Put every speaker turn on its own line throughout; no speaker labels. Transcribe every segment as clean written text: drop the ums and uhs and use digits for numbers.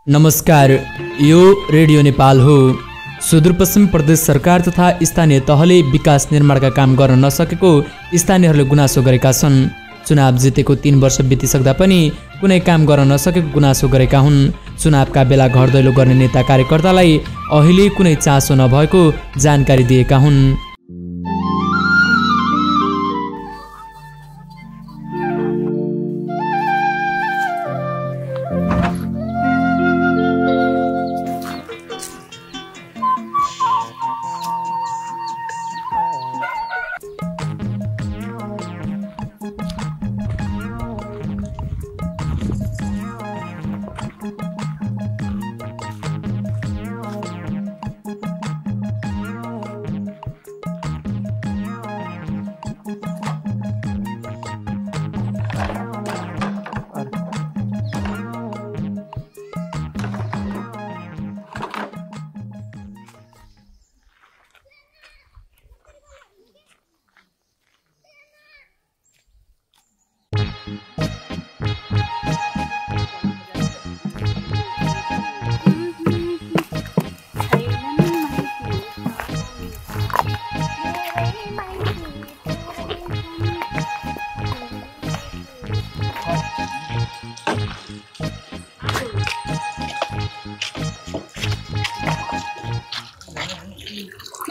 नमस्कार, यो रेडियो नेपाल हो। सुदूरपश्चिम प्रदेश सरकार तथा स्थानीय तहले विकास निर्माणका काम गर्न नसकेको स्थानीयहरूले गुनासो गरेका छन्। चुनाव जितेको 3 वर्ष बितिसक्दा पनि कुनै काम गर्न नसकेको गुनासो गरेका हुन्। चुनावका बेला घर दैलो गर्ने नेता कार्यकर्तालाई अहिले कुनै चासो नभएको जानकारी दिएका हुन्।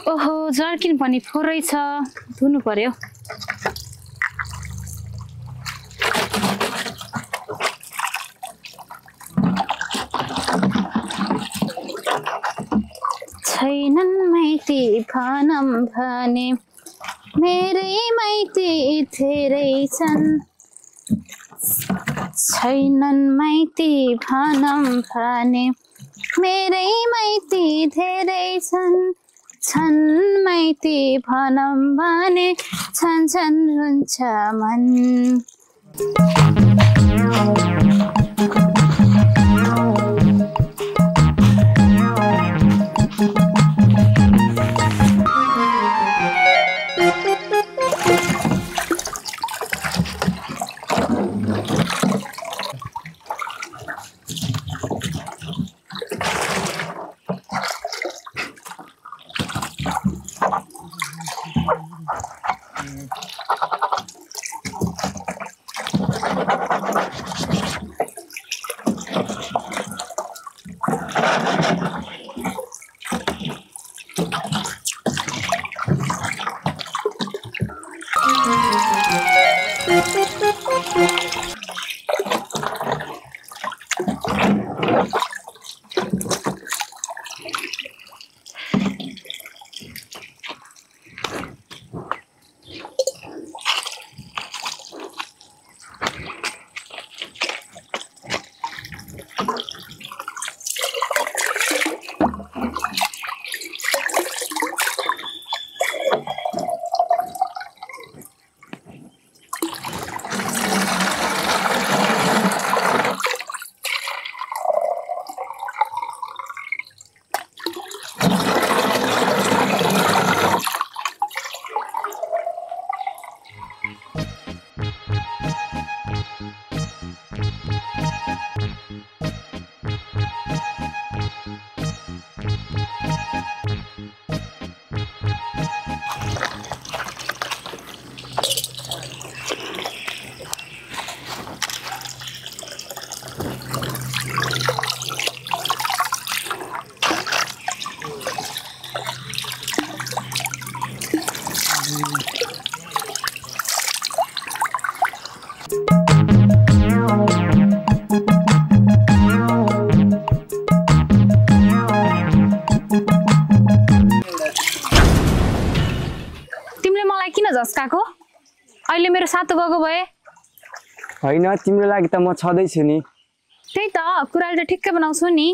ओहो, जर्किन पनि फोरै छ, धुनु पर्यो। छैनन् माइती भनम भने मेरै माइती धेरै छन्। छैनन् माइती भनम भने मेरै माइती धेरै छन्। छन् माइती भनम भने छन् छन् रुन्छ मन। झस्काको अहिले मेरो सातो गएको भए
हैन तिम्रो लागि त म छदै छु नि।
त्यही त कुराले त ठिक्कै बनाउँछु नि।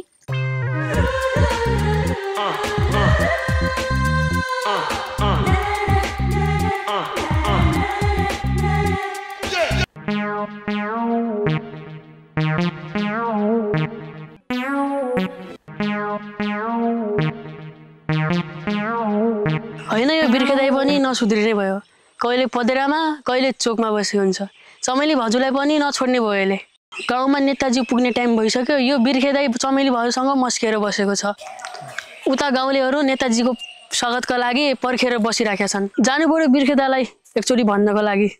होइन यो बिर्खे दाइ पनि नसुध्रिने भयो कहिले पदेरामा कहिले चोकमा बसेको हुन्छ चमेली भाउजूलाई पनि नछोड्ने भयो यसले गाउँमा नेताजी पुग्ने टाइम भइसक्यो यो बिर्खे दाइ चमेली भाउजूसँग मस्केर बसेको छ उता गाउँलेहरू नेताजीको स्वागतको लागि पर्खेर बसिराखेका छन् जानु पर्यो बिर्खे दाइलाई एकचोटि भन्नको लागि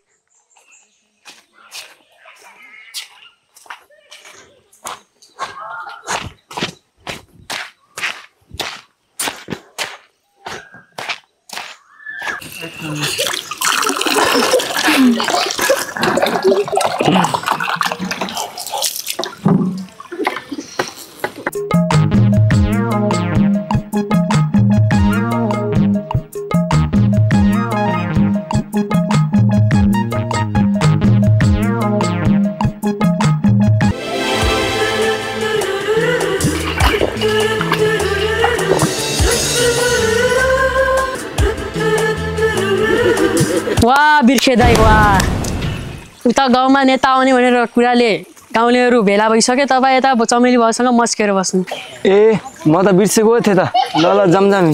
वाह बिर्खे दाइ वाह उता गाउँमा नेता आउने भनेर कुराले गाउँलेहरू भेला भइसक्यो तपाईँ यता चमेली भाउसँग मस्केर बस्नु
ए म त बिर्सेको थिएँ त ल ल जमजामी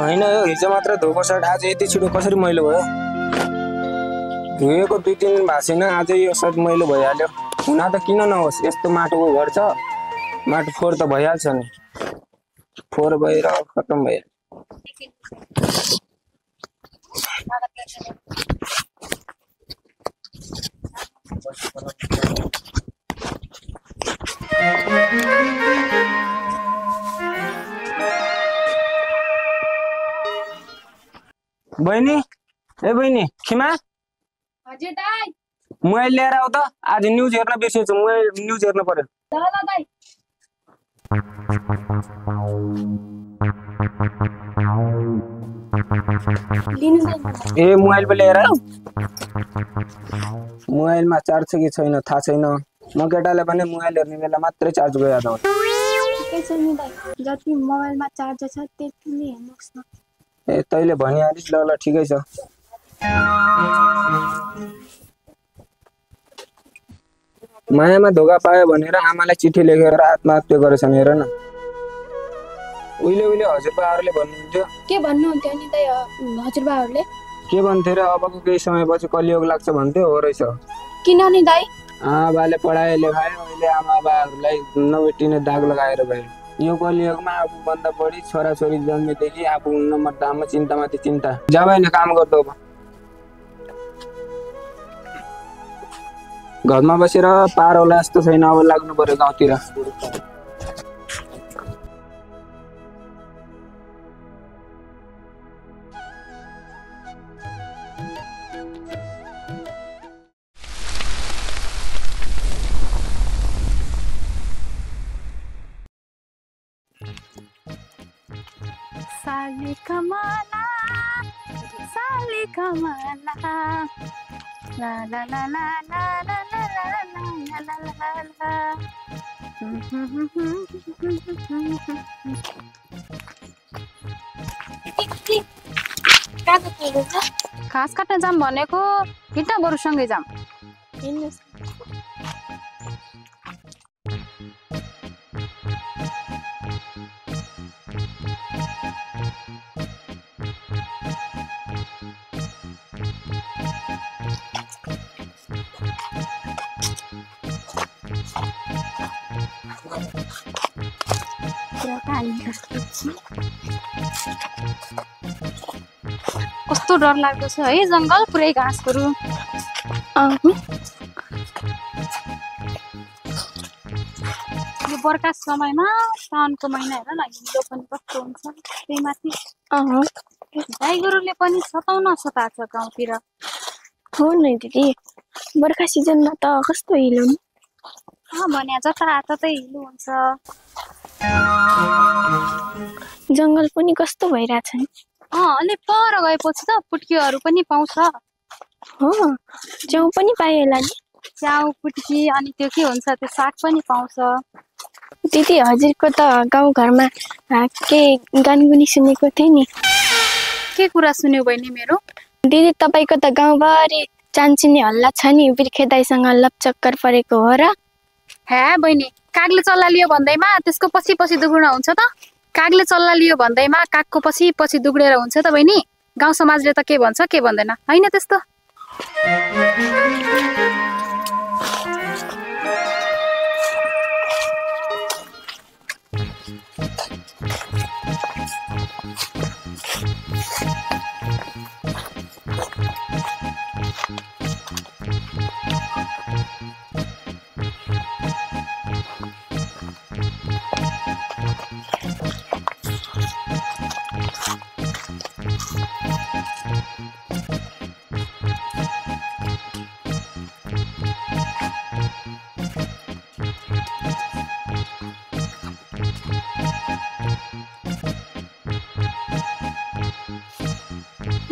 होइन यो हिजो मात्र धोएको सर्ट आज यति छिटो कसरी मैलो भयो धोएको 2-3 दिन भएको छैन आज यो सर्ट मैलो भइहाल्यो हुन त किन नहोस् यस्तो माटोको घर छ माटो फोहोर त भइहाल्छ नि फोहोर भएर खतम भयो बहिनी ए बहिनी खिमा
हजुर दाइ
मोबाइल लिएर आऊ त आज न्युज हेर्न बिर्सेछु मोबाइल न्युज हेर्न पर्यो
ल ल दाइ
ए मोबाइल पो लिएर आऊ मोबाइलमा चार्ज छ कि छैन थाहा छैन म केटाले भने मोबाइल हेर्ने बेला मात्रै चार्ज गइहाल्छ
ठिकै छ नि दाइ जति मोबाइलमा चार्ज छ त्यति नै हेर्नुहोस् न
ए तैँले भनिहालिस् ल ल ठिकै छ मायामा धोका पायो भनेर आमालाई चिठी लेखेर आत्महत्या गरेछन् हेर न उहिले उहिले हजुरबाहरूले भन्नुहुन्थ्यो
के भन्नुहुन्थ्यो नि दाइ हजुरबाहरूले
के भन्थे र अबको केही समयपछि कलियोग लाग्छ भन्थ्यो हो रहेछ
किन नि दाइ
आमाबाले पढाए लेखायो अहिले आमाबाहरूलाई नभेटिने दाग लगाएर गए यो कलियुगमा आफूभन्दा बढी छोराछोरी जन्मेदेखि आफू हुन्न मर्दामा चिन्तामाथि चिन्ता जा बहिनी काम गर्दो अब घरमा बसेर पार होला जस्तो छैन अब लाग्नु पर्यो गाउँतिर
साली कमाला ला ला ला ला ला ला ला ला ला ला घाँस काट्न जाम भनेको हिँड्न बरुसँगै जाम कस्तो डर लाग्दो छ है जङ्गल पुरै घाँसहरू। यो बर्खा समयमा साउनको महिना हेर न हिलो पनि कस्तो हुन्छ त्यही माथि गाई गोरुले पनि सताउन सताएको छ गाउँतिर।
हो नि दिदी, बर्खा सिजनमा त कस्तो हिलो नि।
भने जताततै हिलो हुन्छ।
जङ्गल पनि कस्तो भइरहेछ नि।
अलि पर गएपछि त पुट्कीहरू पनि पाउँछ।
हो, च्याउ पनि पाइएला नि।
च्याउ पुट्की अनि त्यो के हुन्छ त्यो साग पनि पाउँछ।
दिदी हजुरको त गाउँघरमा के गानगुनी सुनेको थिएँ नि।
के कुरा सुन्यौ बहिनी मेरो?
दिदी तपाईँको त गाउँभरि चान्चिने हल्ला छ नि, बिर्खे दाइसँग लपचक्कर परेको हो र?
हे बहिनी, कागले चल्ला लियो भन्दैमा त्यसको पछि पछि दुगुना हुन्छ त? कागले चल्ला लियो भन्दैमा कागको पछि पछि दुगुडेर हुन्छ त बहिनी? गाउँ समाजले त के भन्छ के भन्दैन, होइन त्यस्तो?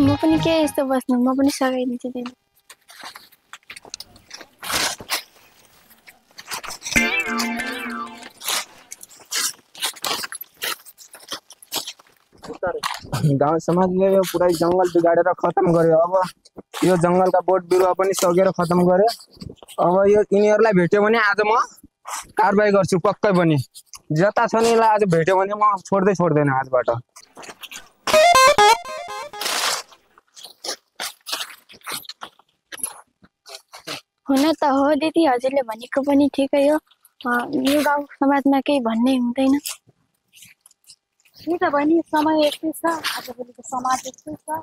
म पनि के यस्तो बस्नु, म पनि सघाइदिन्छु दिदी।
गाउँ समाजले यो पुरै जङ्गल बिगाडेर खतम गर्यो। अब यो जङ्गलका बोट बिरुवा पनि सकेर खतम गर्यो। अब यो यिनीहरूलाई भेट्यो भने आज म कारबाही गर्छु पक्कै पनि। जता छ नि यसलाई आज भेट्यो भने म छोड्दैन आजबाट।
हुन त हो दिदी, हजुरले भनेको पनि ठिकै हो। यो गाउँ समाजमा केही भन्ने हुँदैन।
त्यही त बहिनी, समय यस्तै छ, आजभोलिको समाज यस्तै छ।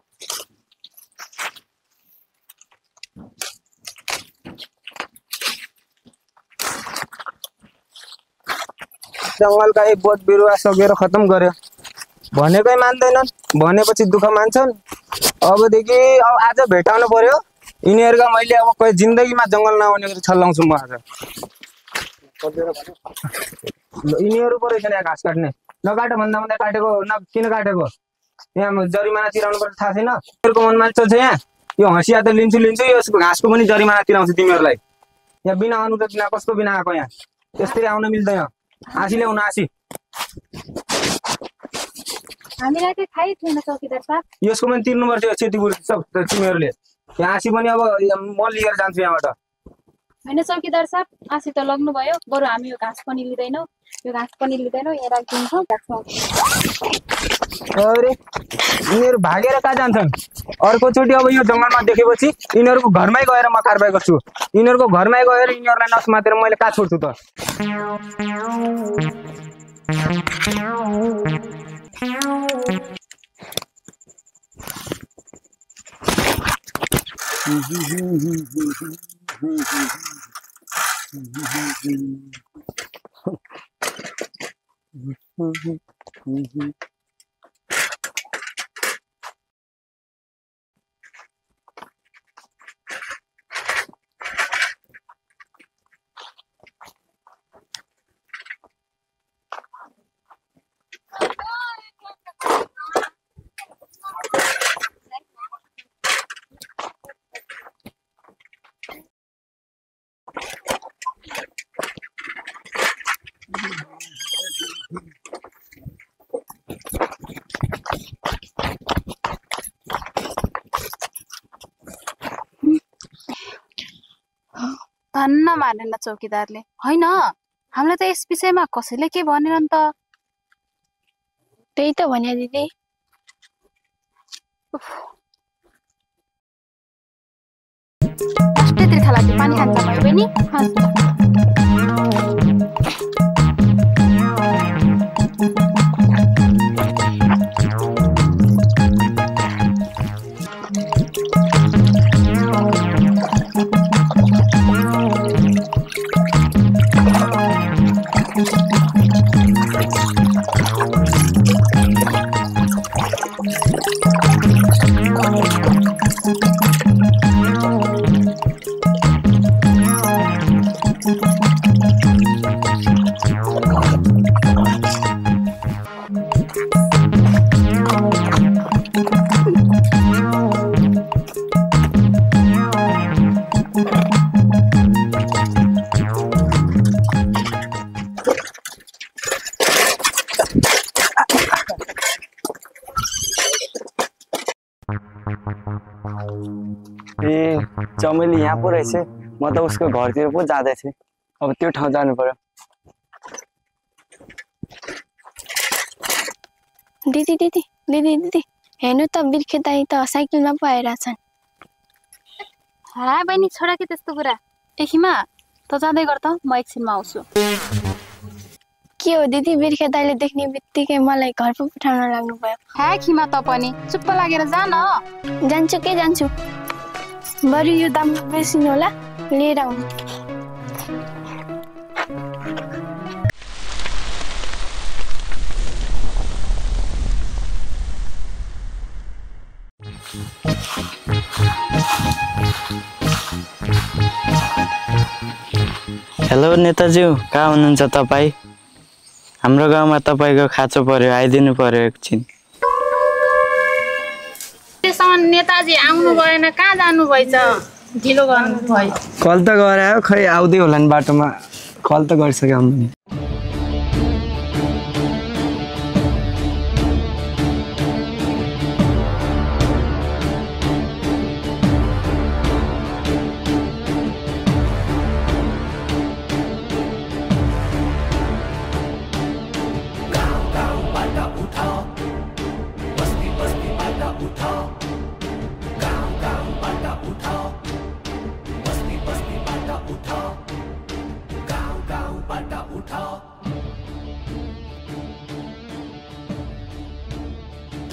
जङ्गलका एक बोट बिरुवा सकेर खतम गर्यो। भनेकै मान्दैनन्, भनेपछि दुःख मान्छन्। अबदेखि अब आज भेटाउनु पर्यो यिनीहरूका। मैले अब कोही जिन्दगीमा जङ्गल नआउने गरी छल्लाउँछु म आज। यिनीहरू पो रहेछ यहाँ घाँस काट्ने। नकाट भन्दा भन्दै काटेको, न किन काटेको? यहाँ जरिमाना तिराउनु पर्छ थाहा छैन? तिमीहरूको मनमा चल्छ यहाँ? यो हँसिया त लिन्छु यो घाँसको पनि जरिमाना तिराउँछु तिमीहरूलाई। यहाँ बिना अनुरोध बिना कस्तो बिना आएको यहाँ? त्यसरी आउन मिल्दैन। हाँसी ल्याउनु हाँसी।
हामीलाई चाहिँ थाहै थिएन चौकीदार साहब।
यसको पनि तिर्नुपर्छ यो क्षतिपूर्ति सब तिमीहरूले। यहाँ हाँसी पनि अब म लिएर जान्छु यहाँबाट।
होइन चौकीदार साहब, आसी त लग्नु भयो, बरु हामी यो घाँस पनि लिँदैनौँ, यहाँ राखिदिन्छौँ।
अरे यिनीहरू भागेर कहाँ जान्छन्? अर्कोचोटि अब यो जङ्गलमा देखेपछि यिनीहरूको घरमै गएर म कारबाही गर्छु। यिनीहरूको घरमै गएर यिनीहरूलाई नसमातेर मैले कहाँ छोड्छु त?
धन्न मानेन चौकीदारले। होइन, हामीलाई त यस विषयमा कसैले के भनेर नि त?
त्यही त भने दिदी।
तिर्खा लाग्यो, पानी खान्छ भयो बहिनी?
ए चमेली यहाँ पो रहेछ म त उसको घरतिर पो जाँदै थिएँ अब त्यो ठाउँ जानु पर्यो
दिदी दिदी दिदी दिदी हेर्नु त बिर्खे दाई त साइकलमा पो आइरहेछन्
हा बहिनी छोडा कि त्यस्तो कुरा एखिमा त जाँदै गर त म एकछिनमा आउँछु
के हो दिदी बिर्खे दाईले देख्ने बित्तिकै मलाई घर पो पठाउन लाग्नु भयो
हा खिमा त पनि चुप्प लागेर जा न
जान्छु के जान्छु बरु यो दाम बेसिनु होला लिएर आउनु
हेलो नेताज्यू कहाँ हुनुहुन्छ तपाईँ हाम्रो गाउँमा तपाईँको खाँचो पर्यो आइदिनु पर्यो एकछिन
त्यसमा नेताजी आउनु भएन कहाँ जानु भएछ ढिलो गर्नु भयो
कल त गरायो खै आउँदै होला नि बाटोमा कल त गरिसक्यो आउनु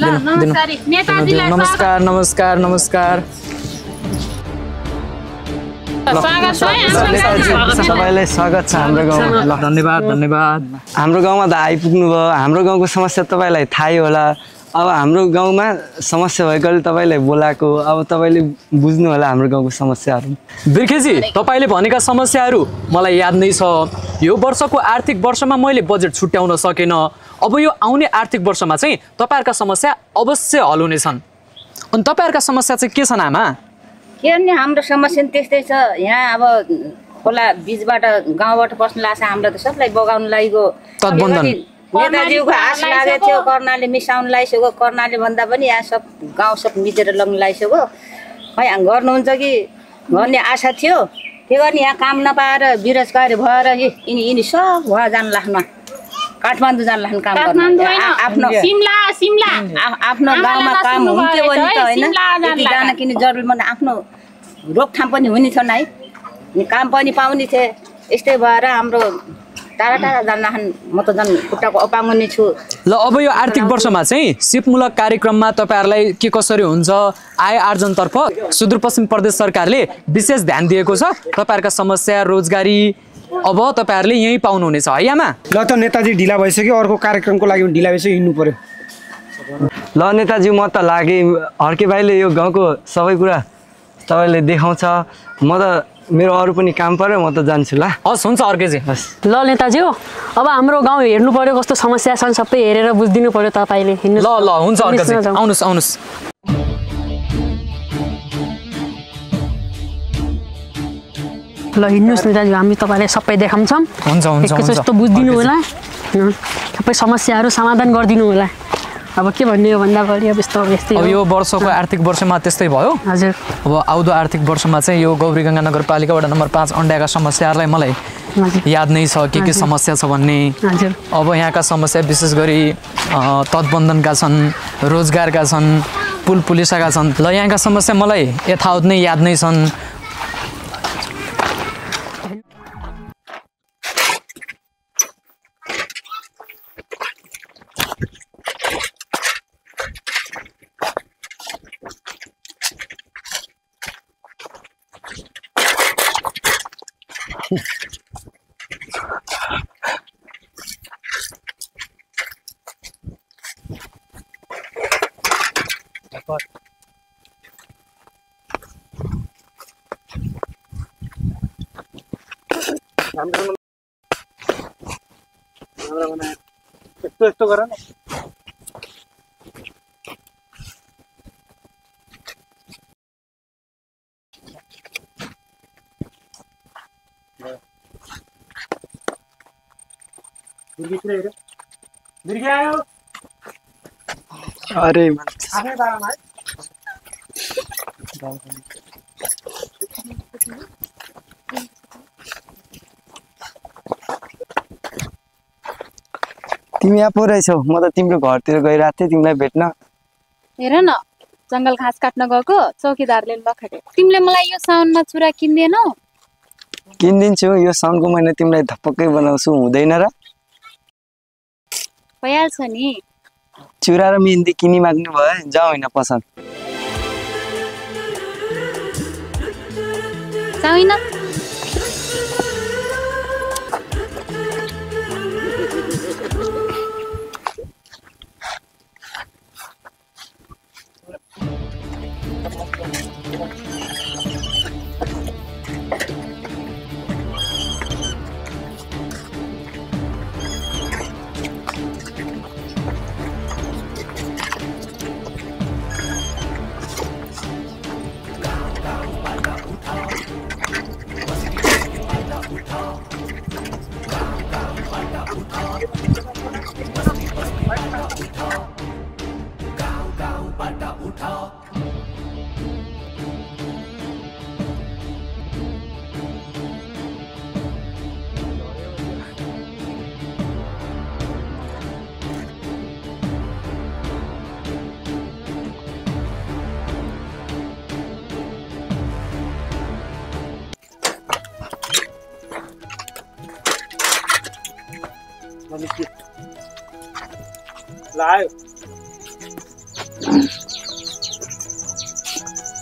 नमस्कार नमस्कार नमस्कार
सबैलाई स्वागत छ हाम्रो गाउँमा
धन्यवाद धन्यवाद
हाम्रो गाउँमा त आइपुग्नु भयो हाम्रो गाउँको समस्या तपाईँलाई थाहै होला अब हाम्रो गाउँमा समस्या भएकोले तपाईँलाई बोलाएको अब तपाईँले बुझ्नु होला हाम्रो गाउँको समस्याहरू
बिर्खेजी तपाईँले भनेका समस्याहरू मलाई याद नै छ यो वर्षको आर्थिक वर्षमा मैले बजेट छुट्याउन सकेन अब यो आउने आर्थिक वर्षमा चाहिँ तपाईँहरूका समस्या अवश्य हल हुनेछन् अनि तपाईँहरूका समस्या चाहिँ के छन् आमा
के नि हाम्रो समस्या त्यस्तै छ यहाँ अब खोला बीचबाट गाउँबाट पस्न लाग्छ हाम्रो त सबलाई बगाउन लागेको
तटबन्धन
नेताजीको आश लागेको थियो कर्णाले मिसाउन लागिसक्यो कर्णाले भन्दा पनि यहाँ सब गाउँ सब मिचेर लग्न लागिसक्यो खै गर्नुहुन्छ कि भन्ने आशा थियो के गर्ने यहाँ काम नपाएर बेरोजगारी भएर यिनी सब भएर जान लाग्न काठमाडौँ जान लाग्न काम गर्नु आफ्नो आफ्नो गाउँमा काम हुन्थ्यो भने त होइन यति जान किन जरुरी भने आफ्नो रोकथाम पनि हुने थियो है काम पनि पाउने थिए यस्तै भएर हाम्रो टाढा टाढा जान म त झन् खुट्टाको अपाङ्गुनी छु
ल अब यो आर्थिक वर्षमा चाहिँ सिपमूलक कार्यक्रममा तपाईँहरूलाई के कसरी हुन्छ आय आर्जनतर्फ सुदूरपश्चिम प्रदेश सरकारले विशेष ध्यान दिएको छ तपाईँहरूका समस्या रोजगारी अब तपाईँहरूले यहीँ पाउनुहुनेछ है आमा
ल त नेताजी ढिला भइसक्यो अर्को कार्यक्रमको लागि ढिला भइसक्यो हिँड्नु पर्यो
ल नेताजी म त लागेँ हर्के भाइले यो गाउँको सबै कुरा तपाईँले देखाउँछ म त मेरो अरू पनि काम पर्यो म त जान्छु ल
हस् हुन्छ अर्केजी
हस्
ल नेताजी हो अब हाम्रो गाउँ हेर्नु पर्यो कस्तो समस्या छन् सबै हेरेर बुझिदिनु पर्यो तपाईँले हिँड्नु
ल ल हुन्छ अर्केजी आउनुहोस् आउनुहोस्
ल हिँड्नुहोस् नेताजी हामी तपाईँलाई सबै देखाउँछौँ
हुन्छ हुन्छ
यस्तो बुझिदिनु होला सबै समस्याहरू समाधान गरिदिनु होला अब के भन्ने हो भन्दा बढी अब यस्तै
अब यो वर्षको आर्थिक वर्षमा त्यस्तै भयो
हजुर
अब आउँदो आर्थिक वर्षमा चाहिँ यो गौरीगङ्गा नगरपालिका वडा नम्बर 5 अन्ड्याका समस्याहरूलाई मलाई याद नै छ के समस्या छ भन्ने
हजुर
अब यहाँका समस्या विशेष गरी तटबन्धनका छन् रोजगारका छन् पुल पुलिसाका छन् ल यहाँका समस्या मलाई यथावत नै याद नै छन्
यस्तो गर न
अरे तिमी यहाँ पो रहेछौ म त तिम्रो घरतिर गइरहेको थिएँ तिमीलाई भेट्न
हेर न जङ्गल घाँस काट्न गएको चौकीदारले लखेटे तिमीले मलाई यो साउनमा चुरा किन्दैनौ
किनिदिन्छु यो साउनको महिना तिमीलाई धपक्कै बनाउँछु हुँदैन र
भइहाल्छ नि
चुरा र मेहन्दी किनिमाग्नु भयो जाऊ होइन पसन्द
चाहिन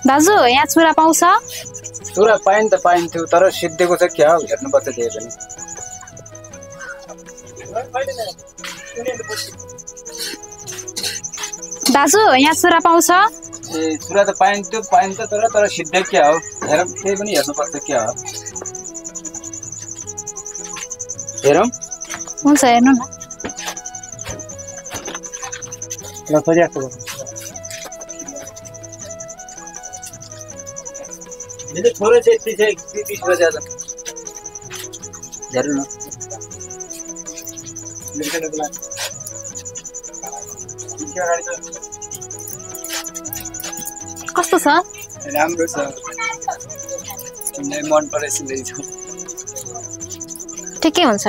दाजु यहाँ चुरा पाउँछ
चुरा पाइन्थ्यो तर सिद्धिको चाहिँ क्या हो हेर्नुपर्छ त्यही पनि
दाजु यहाँ चुरा पाउँछ
ए चुरा त पाइन्थ्यो तर सिद्धि क्या हो हेरौँ त्यही पनि हेर्नुपर्छ क्या हो हेरौँ
हुन्छ हेर्नु न
थोरै चाहिँ 30 बजे आज हेर्नु न
कस्तो छ
राम्रो छ तिमीलाई मन परेछ ल्याइछौ
ठिकै हुन्छ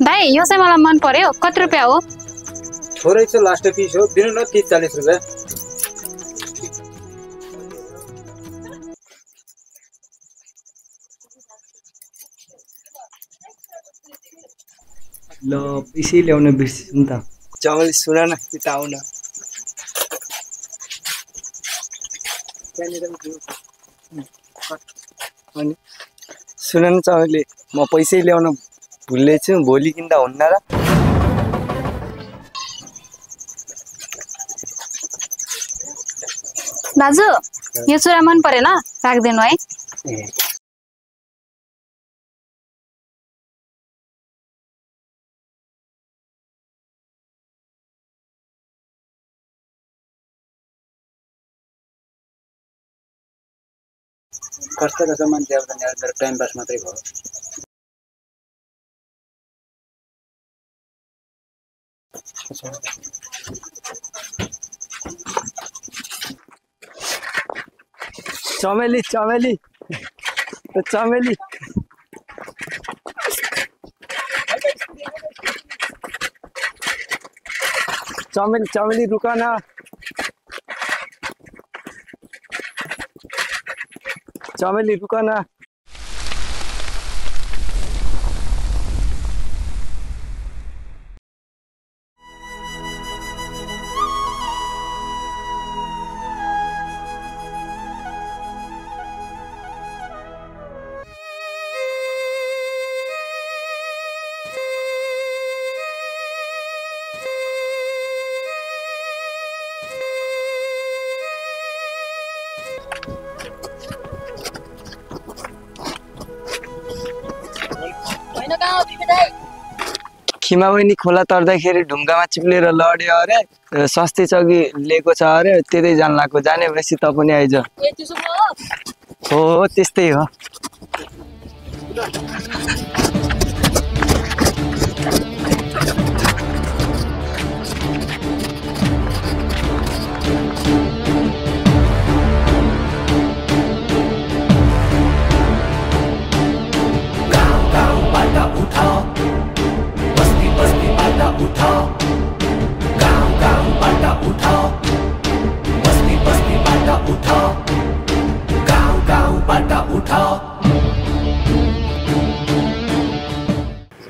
भाइ यो चाहिँ मलाई मन पर्यो कति रुपियाँ हो
थोरै चाहिँ लास्ट पिस हो दिनु न 30-40 रुपियाँ
ल पैसै ल्याउन बिर्सिनु त चमल सुन न यता आउन अनि सुन न चमलले म पैसै ल्याउन भुल्दैछु भोलि किन्दा हुन्न र
दाजु यो चुरा मन परेन राख्दिनु है
कस्तो रहेछ मान्छे अब मेरो टाइम पास मात्रै भयो
चमेली चमेली चमेली चमेली चमेली रुक न चमेली रुक न खिमा बहिनी खोला तर्दाखेरि ढुङ्गामा चिप्लेर लड्यो अरे सस्ती चौकी लिएको छ अरे त्यतै जान लाग्यो जाने भएपछि त पनि आइज हो त्यस्तै हो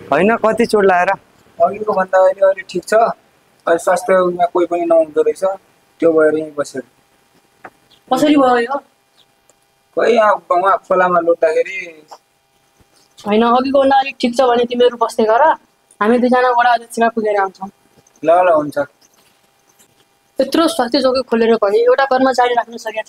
होइन कति चोट लागेर
अघिको भन्दा अहिले अलि ठिक छ अहिले स्वास्थ्यमा कोही पनि नहुँदो रहेछ त्यो भएर यहीँ बसेर
कसरी भयो यो
खोइ यहाँ उहाँ खोलामा लुट्दाखेरि
होइन अघिको भन्दा अलिक ठिक छ भने तिमीहरू बस्दै गर हामी दुईजना वडा अध्यक्षमा पुगेर आउँछौँ
ल हुन्छ
यत्रो स्वास्थ्य चौकी खोलेर पनि एउटा कर्मचारी राख्न सकेको